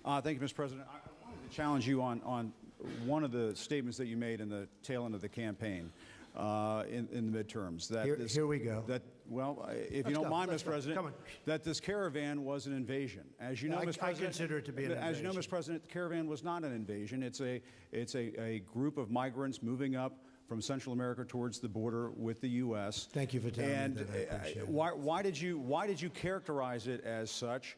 Thank you, Mr. President. I wanted to challenge you on one of the statements that you made in the tail end of the campaign in the midterms. Here we go. If you don't mind, Mr. President, that this caravan was an invasion. As you know, Mr. President, I consider it to be an invasion. As you know, Mr. President, the caravan was not an invasion. It's a group of migrants moving up from Central America towards the border with the U.S. Thank you for telling me that. I appreciate it. Why did you characterize it as such?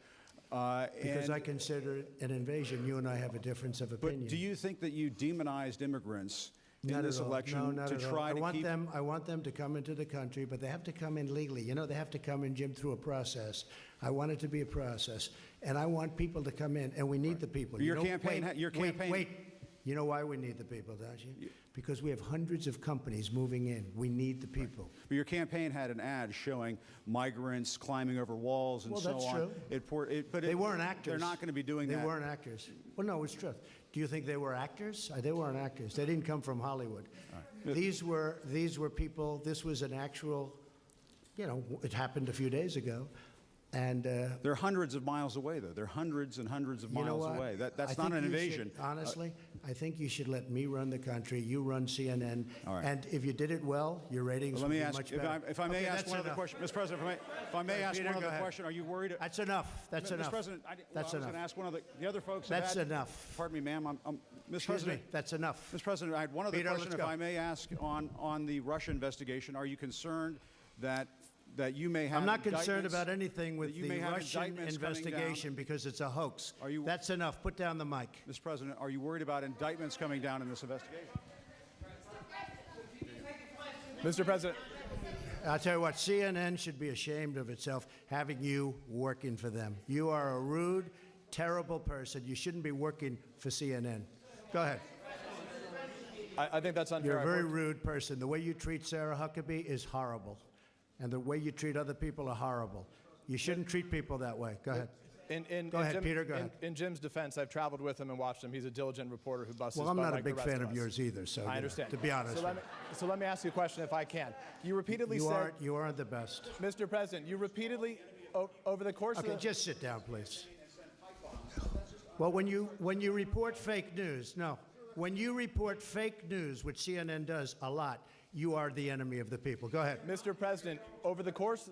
Because I consider it an invasion. You and I have a difference of opinion. But do you think that you demonized immigrants in this election to try to keep? I want them to come into the country, but they have to come in legally. You know, they have to come in, Jim, through a process. I want it to be a process, and I want people to come in, and we need the people. Your campaign. Wait. You know why we need the people, don't you? Because we have hundreds of companies moving in. We need the people. But your campaign had an ad showing migrants climbing over walls and so on. Well, that's true. But they weren't actors. They're not going to be doing that. They weren't actors. Well, no, it's true. Do you think they were actors? They weren't actors. They didn't come from Hollywood. Right. These were people. This was an actual, it happened a few days ago. And they're hundreds of miles away, though. They're hundreds and hundreds of miles away. That's not an invasion. Honestly, I think you should let me run the country. You run CNN. All right. And if you did it well, your ratings would be much better. If I may ask one other question, Mr. President. If I may ask one other question, are you worried? That's enough. That's enough. Mr. President, I was going to ask one of the other folks. That's enough. Pardon me, ma'am. Mr. President, that's enough. Mr. President, I had one other question, if I may ask, on the Russia investigation. Are you concerned that you may have? I'm not concerned about anything with the Russian investigation because it's a hoax. That's enough. Put down the mic. Mr. President, are you worried about indictments coming down in this investigation? Mr. President. I'll tell you what, CNN should be ashamed of itself having you working for them. You are a rude, terrible person. You shouldn't be working for CNN. Go ahead. I think that's unfair. You're a very rude person. The way you treat Sarah Huckabee is horrible. And the way you treat other people are horrible. You shouldn't treat people that way. Go ahead. Go ahead, Peter. Go ahead. In Jim's defense, I've traveled with him and watched him. He's a diligent reporter who busts his butt. Well, I'm not like a big fan of yours either, so I understand. To be honest. So let me ask you a question, if I can. You repeatedly said you aren't the best, Mr. President. You repeatedly, over the course of the... just sit down, please. Well, when you report fake news, when you report fake news, which CNN does a lot, you are the enemy of the people. Go ahead. Mr. President, over the course